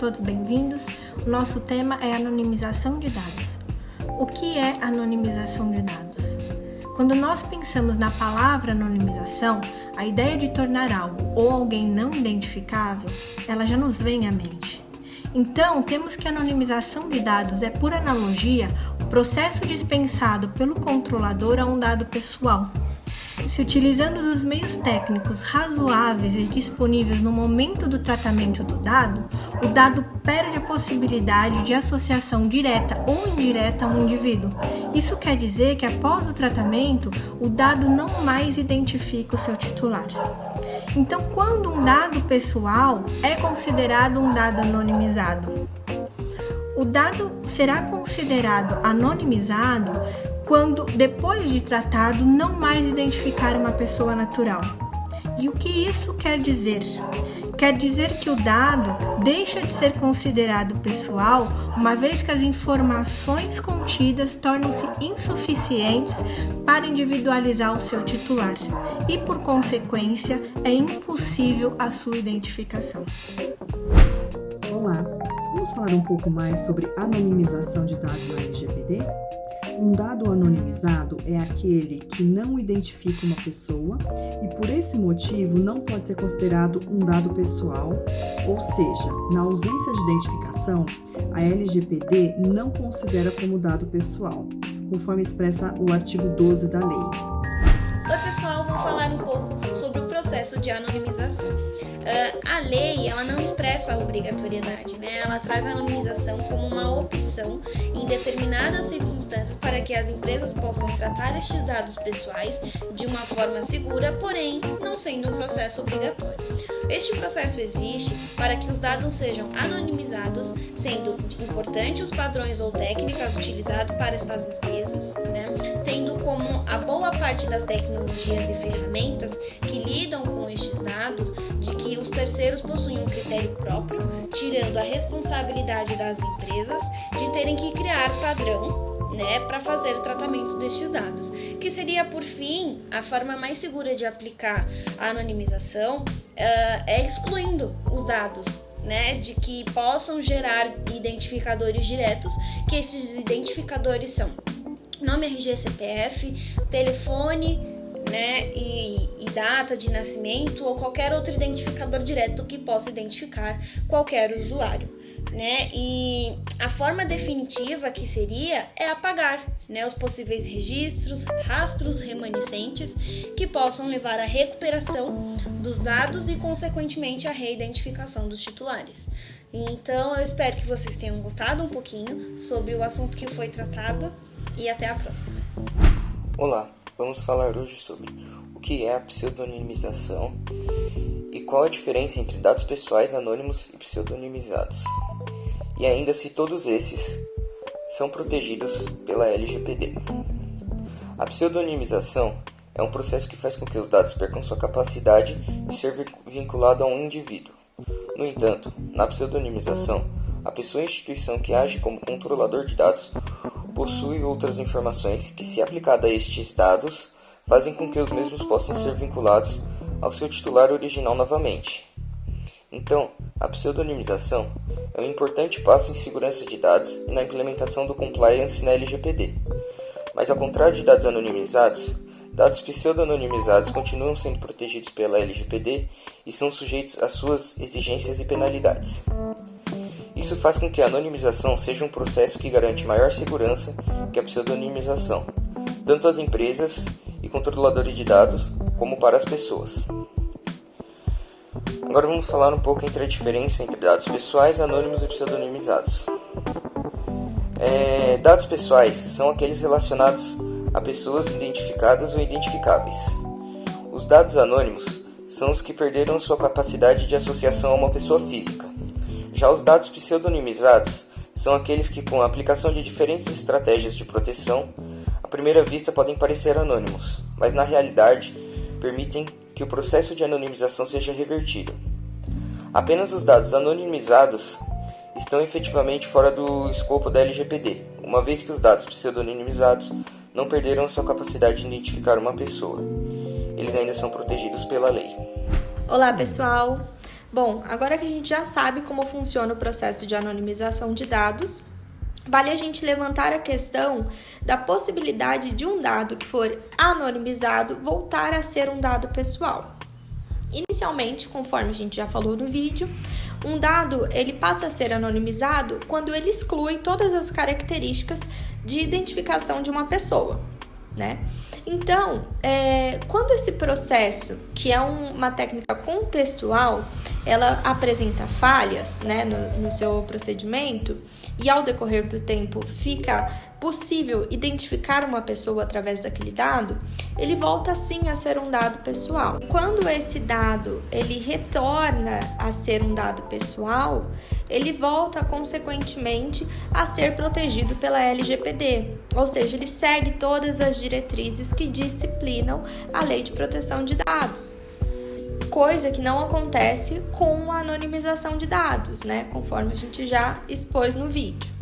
todos bem-vindos. O nosso tema é anonimização de dados. O que é anonimização de dados? Quando nós pensamos na palavra anonimização, a ideia de tornar algo ou alguém não identificável, ela já nos vem à mente. Então, temos que a anonimização de dados é, por analogia, o processo dispensado pelo controlador a um dado pessoal. Se utilizando dos meios técnicos razoáveis e disponíveis no momento do tratamento do dado, o dado perde a possibilidade de associação direta ou indireta a um indivíduo. Isso quer dizer que após o tratamento, o dado não mais identifica o seu titular. Então, quando um dado pessoal é considerado um dado anonimizado? O dado será considerado anonimizado quando, depois de tratado, não mais identificar uma pessoa natural. E o que isso quer dizer? Quer dizer que o dado deixa de ser considerado pessoal, uma vez que as informações contidas tornam-se insuficientes para individualizar o seu titular e, por consequência, é impossível a sua identificação. Olá, vamos falar um pouco mais sobre anonimização de dados na LGPD? Um dado anonimizado é aquele que não identifica uma pessoa e, por esse motivo, não pode ser considerado um dado pessoal, ou seja, na ausência de identificação, a LGPD não considera como dado pessoal, conforme expressa o artigo 12 da lei. Oi pessoal, vamos falar um pouco sobre o processo de anonimização. A lei, ela não expressa a obrigatoriedade, né? Ela traz a anonimização como uma opção em determinadas circunstâncias para que as empresas possam tratar estes dados pessoais de uma forma segura, porém não sendo um processo obrigatório. Este processo existe para que os dados sejam anonimizados, sendo importantes os padrões ou técnicas utilizados para estas empresas, né? Tendo como a boa parte das tecnologias e ferramentas que lidam com estes dados, de que os terceiros possuem um critério próprio, tirando a responsabilidade das empresas de terem que criar padrão, né, para fazer o tratamento destes dados, que seria, por fim, a forma mais segura de aplicar a anonimização, é excluindo os dados, né, de que possam gerar identificadores diretos, que esses identificadores são nome, RG, CPF, telefone, né, e data de nascimento ou qualquer outro identificador direto que possa identificar qualquer usuário, né? E a forma definitiva que seria é apagar, né, os possíveis registros, rastros remanescentes que possam levar à recuperação dos dados e, consequentemente, à reidentificação dos titulares. Então, eu espero que vocês tenham gostado um pouquinho sobre o assunto que foi tratado e até a próxima. Olá, vamos falar hoje sobre o que é a pseudonimização e qual a diferença entre dados pessoais anônimos e pseudonimizados. E ainda se todos esses são protegidos pela LGPD. A pseudonimização é um processo que faz com que os dados percam sua capacidade de ser vinculado a um indivíduo. No entanto, na pseudonimização, a pessoa ou instituição que age como controlador de dados possui outras informações que, se aplicada a estes dados, fazem com que os mesmos possam ser vinculados ao seu titular original novamente. Então, a pseudonimização é um importante passo em segurança de dados e na implementação do compliance na LGPD. Mas, ao contrário de dados anonimizados, dados pseudo-anonimizados continuam sendo protegidos pela LGPD e são sujeitos às suas exigências e penalidades. Isso faz com que a anonimização seja um processo que garante maior segurança que a pseudonimização, tanto às empresas e controladores de dados, como para as pessoas. Agora vamos falar um pouco entre a diferença entre dados pessoais, anônimos e pseudonimizados. Dados pessoais são aqueles relacionados a pessoas identificadas ou identificáveis. Os dados anônimos são os que perderam sua capacidade de associação a uma pessoa física. Já os dados pseudonimizados são aqueles que, com a aplicação de diferentes estratégias de proteção, à primeira vista podem parecer anônimos, mas na realidade permitem que o processo de anonimização seja revertido. Apenas os dados anonimizados estão efetivamente fora do escopo da LGPD, uma vez que os dados pseudonimizados não perderam sua capacidade de identificar uma pessoa. Eles ainda são protegidos pela lei. Olá pessoal, Bom, agora que a gente já sabe como funciona o processo de anonimização de dados, vale a gente levantar a questão da possibilidade de um dado que for anonimizado voltar a ser um dado pessoal. Inicialmente, conforme a gente já falou no vídeo, um dado ele passa a ser anonimizado quando ele exclui todas as características de identificação de uma pessoa, né? Então, quando esse processo, que é uma técnica contextual, ela apresenta falhas, né, no seu procedimento, e ao decorrer do tempo fica possível identificar uma pessoa através daquele dado, ele volta sim a ser um dado pessoal. Quando esse dado ele retorna a ser um dado pessoal, ele volta consequentemente a ser protegido pela LGPD, ou seja, ele segue todas as diretrizes que disciplinam a Lei de Proteção de Dados. Coisa que não acontece com a anonimização de dados, né? Conforme a gente já expôs no vídeo.